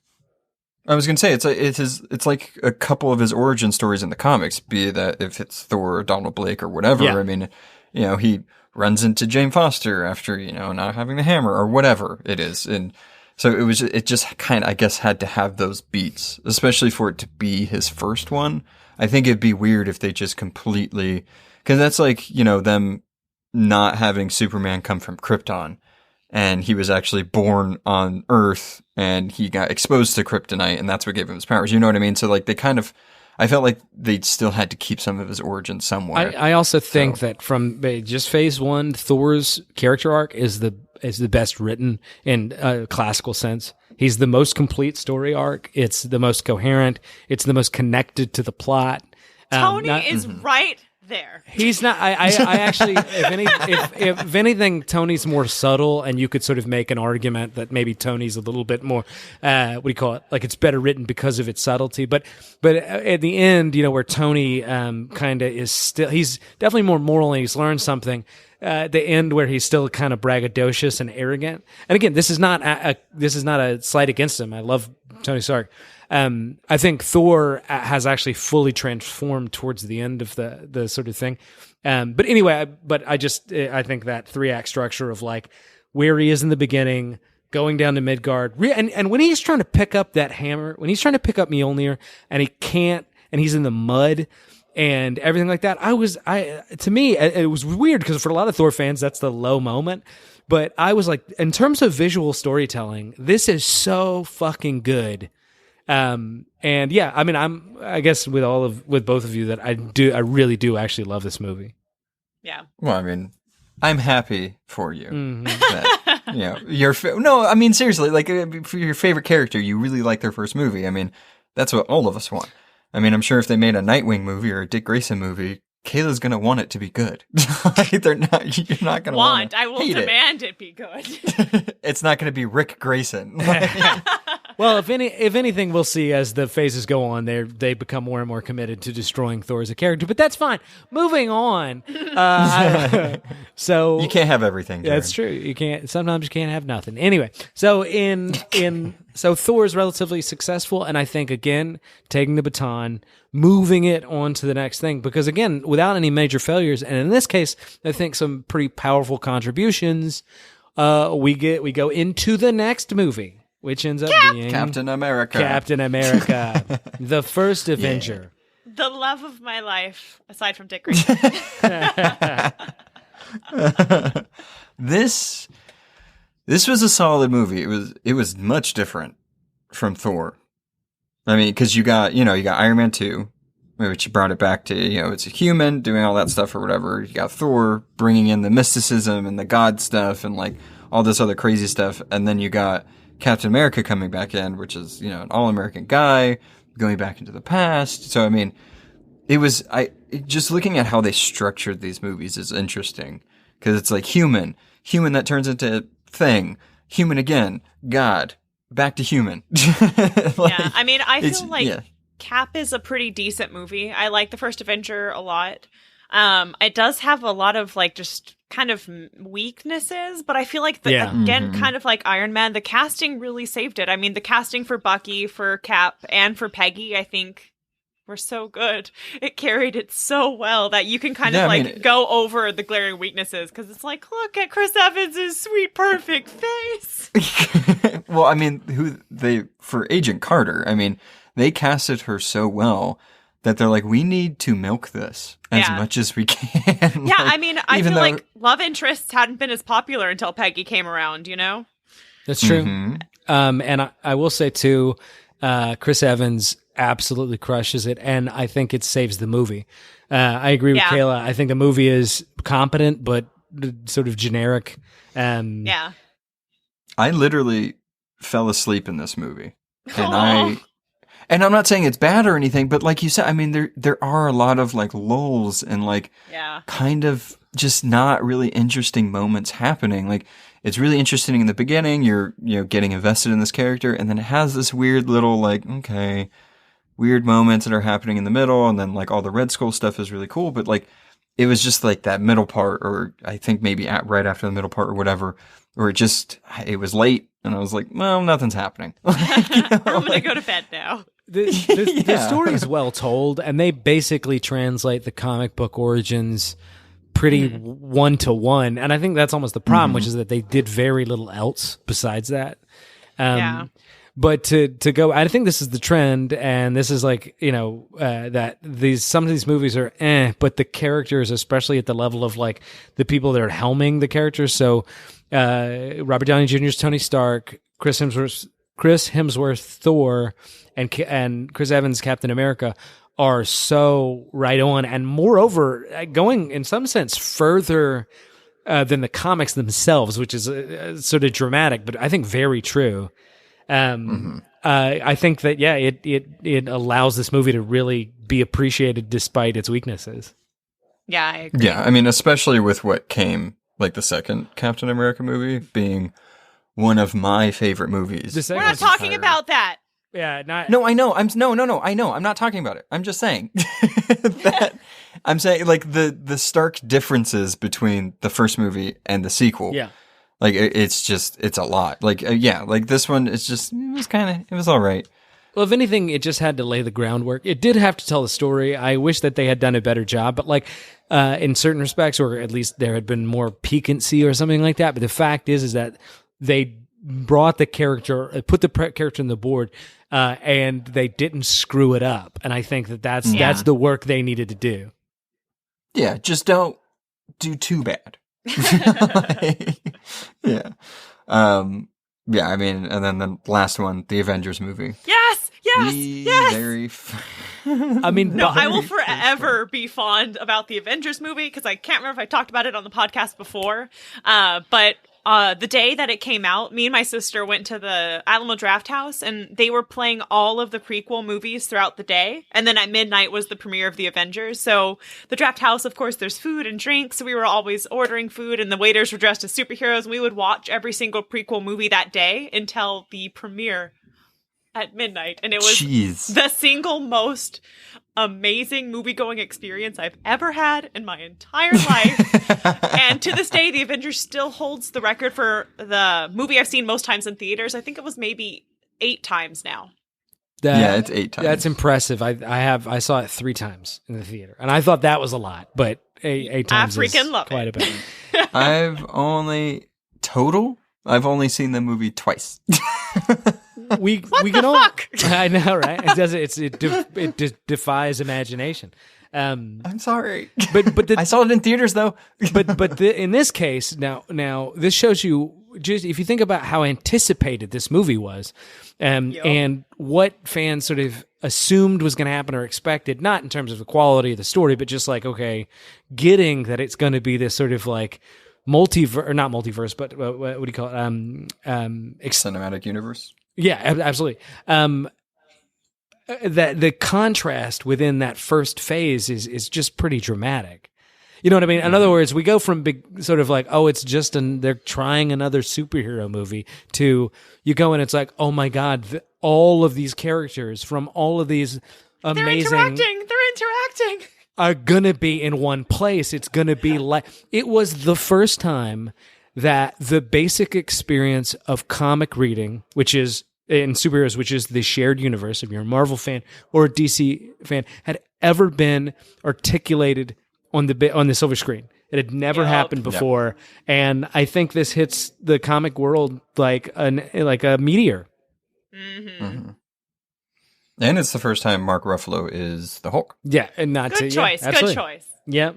S2: I was going to say it's like a couple of his origin stories in the comics, be that if it's Thor or Donald Blake or whatever. Yeah. I mean, you know, he runs into Jane Foster after, you know, not having the hammer or whatever it is. And so it just kind of, I guess, had to have those beats, especially for it to be his first one. I think it'd be weird if they just completely, because that's like, you know, them not having Superman come from Krypton. And he was actually born on Earth, and he got exposed to kryptonite, and that's what gave him his powers. You know what I mean? So, like, I felt like they still had to keep some of his origin somewhere.
S1: I also think that from just phase one, Thor's character arc is the best written in a classical sense. He's the most complete story arc. It's the most coherent. It's the most connected to the plot.
S3: Tony is right there.
S1: He's not. I actually, if anything, Tony's more subtle, and you could sort of make an argument that maybe Tony's a little bit more. What do you call it? Like it's better written because of its subtlety. But at the end, you know, where Tony kind of is still, he's definitely more moral, and he's learned something. At the end, where he's still kind of braggadocious and arrogant. And again, this is not a slight against him. I love Tony Stark. I think Thor has actually fully transformed towards the end of the sort of thing. But anyway, I think that 3-act structure of like where he is in the beginning, going down to Midgard, and when he's trying to pick up that hammer, when he's trying to pick up Mjolnir and he can't, and he's in the mud and everything like that, to me, it was weird because for a lot of Thor fans, that's the low moment. But I was like, in terms of visual storytelling, this is so fucking good. And yeah, I mean, I guess with both of you that I really do actually love this movie.
S3: Yeah.
S2: Well, I mean, I'm happy for you. Mm-hmm. That, no, I mean, seriously, like for your favorite character, you really like their first movie. I mean, that's what all of us want. I mean, I'm sure if they made a Nightwing movie or a Dick Grayson movie, Kayla's gonna want it to be good. You're not gonna want.
S3: I will demand it be good.
S2: It's not gonna be Rick Grayson.
S1: Well, if anything, we'll see as the phases go on. They become more and more committed to destroying Thor as a character, but that's fine. Moving on. So
S2: you can't have everything. Jared.
S1: That's true. You can't. Sometimes you can't have nothing. Anyway, so so Thor is relatively successful, and I think again taking the baton, moving it on to the next thing, because again, without any major failures, and in this case, I think some pretty powerful contributions. We go into the next movie, which ends up being
S2: Captain America,
S1: the first Avenger.
S3: The love of my life, aside from Dick Grayson.
S2: This was a solid movie. It was much different from Thor. I mean, because you got Iron Man 2, which brought it back to, it's a human doing all that stuff or whatever. You got Thor bringing in the mysticism and the god stuff and like all this other crazy stuff. And then you got Captain America coming back in, which is, an all-American guy going back into the past. So, I mean, just looking at how they structured these movies is interesting because it's like human that turns into thing, human again, God, back to human.
S3: Yeah, I mean, I feel like Cap is a pretty decent movie. I like the first Avenger a lot. It does have a lot of like just kind of weaknesses, but I feel like kind of like Iron Man, the casting really saved it. I mean, the casting for Bucky, for Cap, and for Peggy, I think were so good. It carried it so well that you can kind of go over the glaring weaknesses because it's like, look at Chris Evans' sweet, perfect face.
S2: Well, I mean, for Agent Carter, I mean, they casted her so well that they're like, we need to milk this as much as we can.
S3: Yeah, I mean, I feel like love interests hadn't been as popular until Peggy came around,
S1: That's true. Mm-hmm. And I will say, too, Chris Evans absolutely crushes it, and I think it saves the movie. I agree with Kayla. I think the movie is competent, but sort of generic.
S3: Yeah.
S2: I literally fell asleep in this movie. And I'm not saying it's bad or anything, but like you said, I mean, there are a lot of like lulls and like kind of just not really interesting moments happening. Like it's really interesting in the beginning. You're getting invested in this character, and then it has this weird little like weird moments that are happening in the middle, and then like all the Red Skull stuff is really cool. But like it was just like that middle part, or I think maybe right after the middle part or whatever, or it was late, and I was like, well, nothing's happening.
S3: I'm gonna go to bed now.
S1: The story is well told, and they basically translate the comic book origins pretty one-to-one. And I think that's almost the problem, which is that they did very little else besides that. But to go, I think this is the trend, and this is like, that some of these movies are but the characters, especially at the level of like the people that are helming the characters. So Robert Downey Jr.'s Tony Stark, Chris Hemsworth Thor, and Chris Evans Captain America are so right on, and moreover, going in some sense further than the comics themselves, which is sort of dramatic, but I think very true. I think that it allows this movie to really be appreciated despite its weaknesses.
S3: Yeah, I agree.
S2: Yeah, I mean, especially with what came like the second Captain America movie being one of my favorite movies.
S3: We're not talking about that.
S1: Yeah,
S2: No, I know. No, I know. I'm not talking about it. I'm just saying that I'm saying like the stark differences between the first movie and the sequel.
S1: Yeah.
S2: Like it's a lot. Like like this one, it was all right.
S1: Well, if anything, it just had to lay the groundwork. It did have to tell the story. I wish that they had done a better job, but like in certain respects, or at least there had been more piquancy or something like that. But the fact is that they brought the character, put the character on the board, and they didn't screw it up. And I think that's the work they needed to do.
S2: Yeah, just don't do too bad. Yeah. Yeah, I mean, and then the last one, the Avengers movie.
S3: Yes!
S2: Very
S1: I mean,
S3: no, I will forever be fond about the Avengers movie, because I can't remember if I talked about it on the podcast before. But the day that it came out, me and my sister went to the Alamo Draft House, and they were playing all of the prequel movies throughout the day. And then at midnight was the premiere of the Avengers. So the Draft House, of course, there's food and drinks. So we were always ordering food, and the waiters were dressed as superheroes. And we would watch every single prequel movie that day until the premiere at midnight. And it was the single most amazing movie-going experience I've ever had in my entire life. And to this day, The Avengers still holds the record for the movie I've seen most times in theaters. I think it was maybe 8 times now.
S2: It's 8 times.
S1: That's impressive. I saw it 3 times in the theater, and I thought that was a lot, but 8 times
S3: I freaking
S1: is
S3: love
S1: quite
S3: it.
S1: a bit.
S2: I've only seen the movie twice.
S1: We can all. I know, right? It defies imagination.
S2: I'm sorry,
S1: but
S2: I saw it in theaters though.
S1: in this case, now this shows you, just if you think about how anticipated this movie was, and what fans sort of assumed was going to happen or expected, not in terms of the quality of the story, but just like, okay, getting that it's going to be this sort of like not multiverse, but what do you call it?
S2: Cinematic universe.
S1: Yeah, absolutely. That the contrast within that first phase is just pretty dramatic. You know what I mean? In other words, we go from big sort of like, oh, it's just they're trying another superhero movie, to you go and it's like, oh my God, all of these characters from all of these amazing...
S3: They're interacting.
S1: Are gonna be in one place. It's gonna be like... It was the first time that the basic experience of comic reading, which is in superheroes, which is the shared universe, if you're a Marvel fan or a DC fan, had ever been articulated on the silver screen. It had never happened before, and I think this hits the comic world like a meteor.
S3: Mm-hmm.
S2: Mm-hmm. And it's the first time Mark Ruffalo is the Hulk.
S1: Yeah, and not
S3: good choice.
S1: Yeah,
S3: good choice.
S1: Yeah,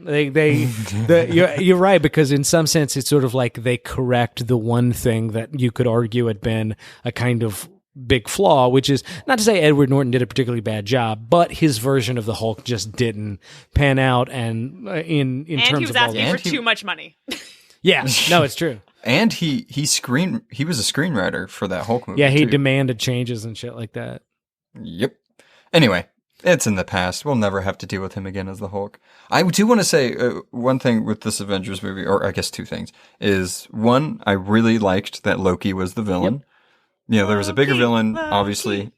S1: you're right, because in some sense it's sort of like they correct the one thing that you could argue had been a kind of big flaw, which is not to say Edward Norton did a particularly bad job, but his version of the Hulk just didn't pan out, and in terms of
S3: he was asking for too much money.
S1: Yeah, no, it's true.
S2: And he was a screenwriter for that Hulk movie.
S1: Yeah, he
S2: too.
S1: demanded changes and shit like that.
S2: Yep. Anyway, it's in the past. We'll never have to deal with him again as the Hulk. I do want to say one thing with this Avengers movie, or I guess 2 things, is one, I really liked that Loki was the villain.
S1: Yep.
S2: You know, there was a bigger villain, obviously.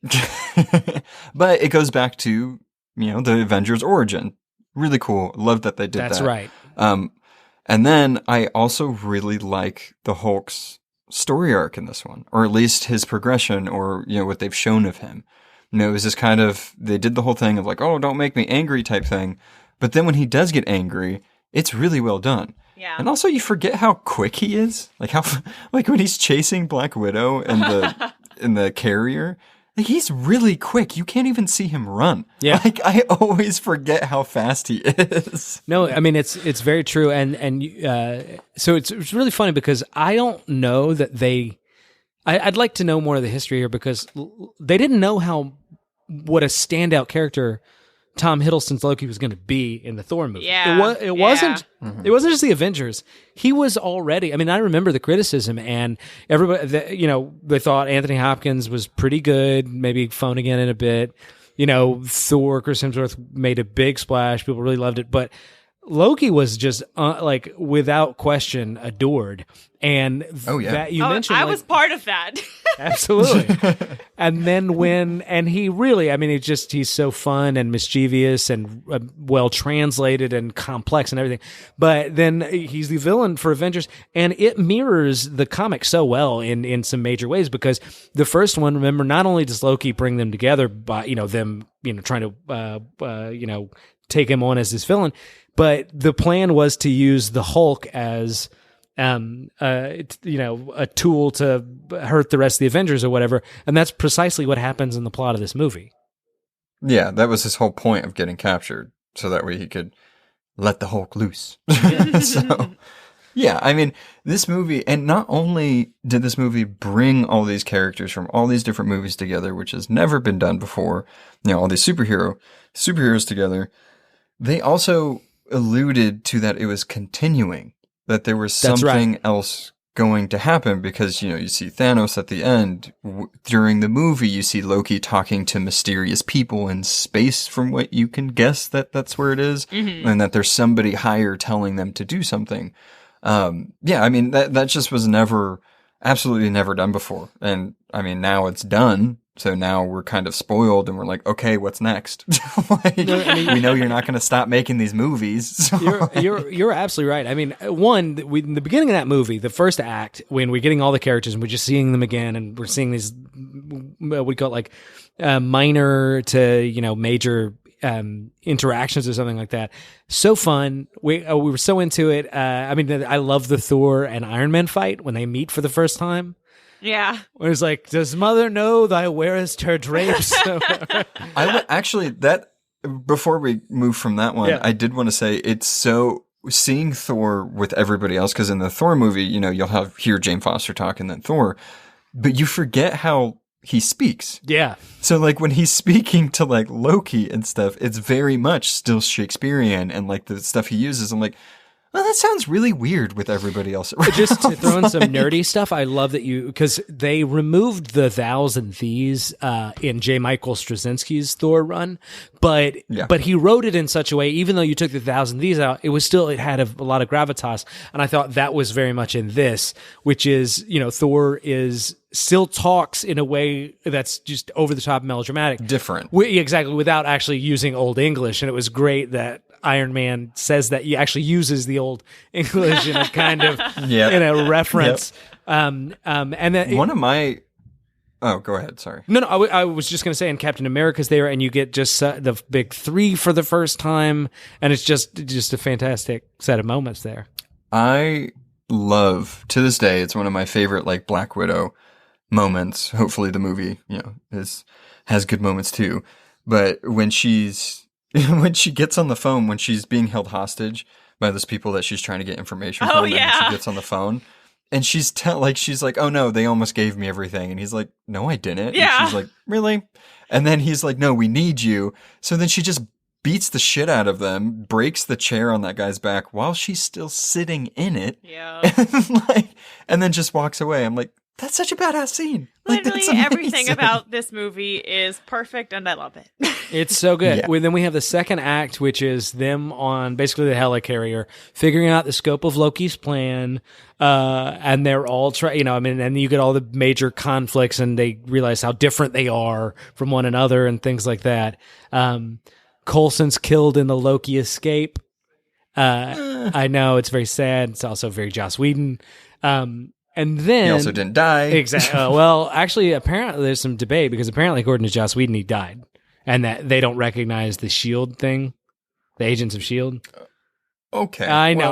S2: But it goes back to, the Avengers origin. Really cool. Love that they did that.
S1: That's right.
S2: And then I also really like the Hulk's story arc in this one, or at least his progression, or, what they've shown of him. It was just kind of, they did the whole thing of like, oh, don't make me angry type thing. But then when he does get angry, it's really well done.
S3: Yeah.
S2: And also you forget how quick he is. Like when he's chasing Black Widow in the carrier, like he's really quick. You can't even see him run.
S1: Yeah.
S2: Like I always forget how fast he is.
S1: No, I mean it's very true, and so it's really funny because I don't know that I'd like to know more of the history here, because they didn't know what a standout character Tom Hiddleston's Loki was going to be in the Thor movie.
S3: Yeah.
S1: It wasn't just the Avengers. He was already, I mean, I remember the criticism, and everybody, they thought Anthony Hopkins was pretty good, maybe phoning in a bit. Thor, Chris Hemsworth made a big splash. People really loved it. But Loki was just like without question adored, and that you mentioned,
S3: I was part of that.
S1: Absolutely. And then he really, I mean, he's so fun and mischievous and well translated and complex and everything. But then he's the villain for Avengers, and it mirrors the comic so well in some major ways, because the first one, remember, not only does Loki bring them together by them trying to take him on as this villain, but the plan was to use the Hulk as a tool to hurt the rest of the Avengers or whatever, and that's precisely what happens in the plot of this movie.
S2: Yeah, that was his whole point of getting captured, so that way he could let the Hulk loose. So, yeah, I mean, this movie, and not only did this movie bring all these characters from all these different movies together, which has never been done before, all these superheroes together, they also alluded to that it was continuing, that there was something else going to happen, because you see Thanos at the end. During the movie, you see Loki talking to mysterious people in space, from what you can guess that's where it is, and that there's somebody higher telling them to do something. I mean, that just was absolutely never done before, and I mean, now it's done. So now we're kind of spoiled, and we're like, okay, what's next? We know you're not going to stop making these movies. So
S1: you're absolutely right. I mean, in the beginning of that movie, the first act, when we're getting all the characters and we're just seeing them again, and we're seeing these, we call it like minor to major interactions or something like that. So fun. We were so into it. I mean, I love the Thor and Iron Man fight when they meet for the first time.
S3: Yeah.
S1: Where it's like, does mother know thou wearest her drapes?
S2: Before we move from that one, I did want to say, it's so, seeing Thor with everybody else, because in the Thor movie, you'll hear Jane Foster talk and then Thor, but you forget how he speaks.
S1: Yeah.
S2: So like when he's speaking to like Loki and stuff, it's very much still Shakespearean, and like the stuff he uses, I'm like, well, that sounds really weird with everybody else around.
S1: Just to throw in some nerdy stuff, I love that because they removed the thous and thees in J. Michael Straczynski's Thor run, but he wrote it in such a way, even though you took the thous and thees out, it had a lot of gravitas, and I thought that was very much in this, which is, Thor still talks in a way that's just over the top melodramatic.
S2: Different.
S1: Exactly, without actually using Old English, and it was great that Iron Man says that he actually uses the Old English in a kind of in a reference. And then
S2: one of my go ahead. Sorry.
S1: No. I was just going to say, in Captain America's there, and you get just the big three for the first time, and it's just a fantastic set of moments there.
S2: I love, to this day, it's one of my favorite like Black Widow moments. Hopefully, the movie has good moments too. But when she gets on the phone, when she's being held hostage by those people that she's trying to get information from, and she gets on the phone, and she's like, oh no, they almost gave me everything. And he's like, no, I didn't.
S3: Yeah.
S2: And she's like, really? And then he's like, no, we need you. So then she just beats the shit out of them, breaks the chair on that guy's back while she's still sitting in it.
S3: Yeah.
S2: And then just walks away. I'm like, that's such a badass scene.
S3: Literally everything about this movie is perfect, and I love it.
S1: It's so good.
S2: Yeah.
S1: Well, then we have the second act, which is them on basically the helicarrier, figuring out the scope of Loki's plan, and they're all and you get all the major conflicts, and they realize how different they are from one another and things like that. Coulson's killed in the Loki escape. I know, it's very sad. It's also very Joss Whedon. And then
S2: he also didn't die.
S1: Exactly. Well, actually, apparently there's some debate, because apparently, according to Joss Whedon, he died, and that they don't recognize the Shield thing, the Agents of Shield.
S2: Okay,
S1: I know.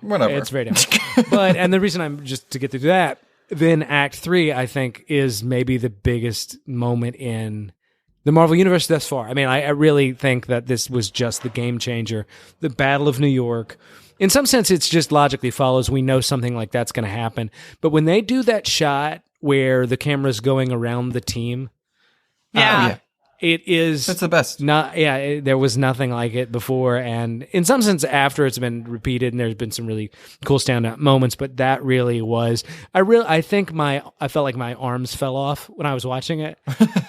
S2: Whatever.
S1: It's very different. And the reason I'm just to get through that, then Act 3, I think, is maybe the biggest moment in the Marvel Universe thus far. I mean, I really think that this was just the game changer. The Battle of New York. In some sense, it's just logically follows. We know something like that's going to happen. But when they do that shot where the camera's going around the team, it is...
S2: That's the best.
S1: There was nothing like it before. And in some sense, after it's been repeated, and there's been some really cool standout moments, but that really was... I think I felt like my arms fell off when I was watching it.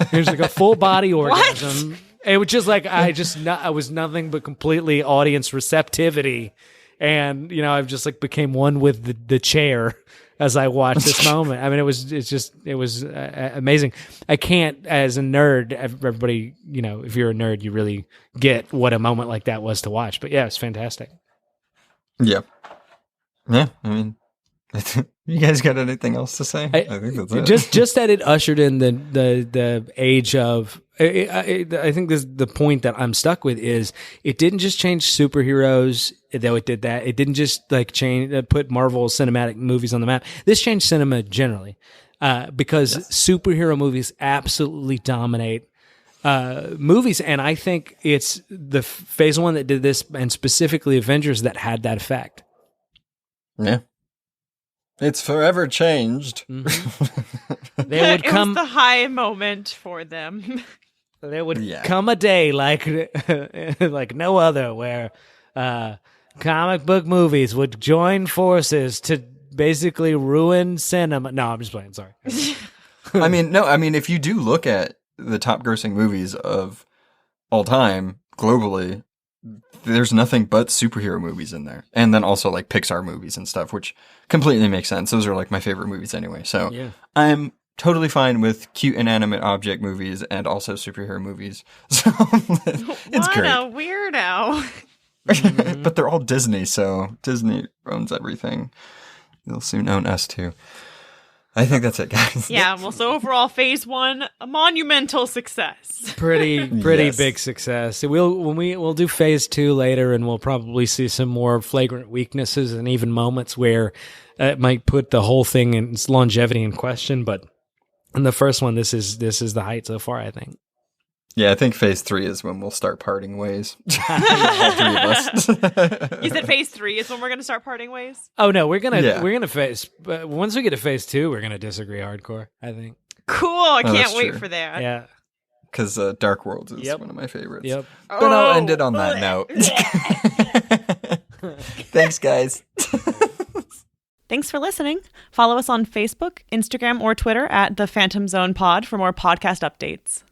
S1: There's like a full body orgasm. It was just like I was nothing but completely audience receptivity, and I just like became one with the chair as I watched this moment. I mean, it was amazing. I can't, as a nerd, everybody, if you're a nerd, you really get what a moment like that was to watch. But yeah, it's fantastic.
S2: Yeah. Yeah. I mean, you guys got anything else to say? I think that's it.
S1: Just that it ushered in the age of. I think the point that I'm stuck with is it didn't just change superheroes, though it did that. It didn't just like put Marvel cinematic movies on the map. This changed cinema generally, because superhero movies absolutely dominate movies, and I think it's the Phase 1 that did this, and specifically Avengers, that had that effect.
S2: Yeah. It's forever changed.
S1: Mm-hmm.
S3: It was the high moment for them.
S1: There would come a day like no other where comic book movies would join forces to basically ruin cinema. No, I'm just playing. Sorry.
S2: I mean, if you do look at the top grossing movies of all time globally, there's nothing but superhero movies in there. And then also like Pixar movies and stuff, which completely makes sense. Those are like my favorite movies anyway. So I'm totally fine with cute inanimate object movies and also superhero movies. So it's great.
S3: What a weirdo.
S2: But they're all Disney, so Disney owns everything. They'll soon own us too. I think that's it, guys.
S3: Yeah, well, so overall, Phase 1, a monumental success.
S1: Pretty big success. We'll do Phase 2 later, and we'll probably see some more flagrant weaknesses and even moments where it might put the whole thing and its longevity in question. But in the first one, this is the height so far, I think.
S2: Yeah, I think Phase 3 is when we'll start parting ways. All three of us.
S3: You said Phase 3 is when we're going to start parting ways?
S1: Oh no, we're gonna phase. But once we get to Phase 2, we're gonna disagree hardcore, I think.
S3: Cool! I can't wait for that.
S1: Yeah,
S2: because Dark World is one of my favorites.
S1: Yep.
S2: But I'll end it on that note. Thanks, guys.
S3: Thanks for listening. Follow us on Facebook, Instagram, or Twitter at The Phantom Zone Pod for more podcast updates.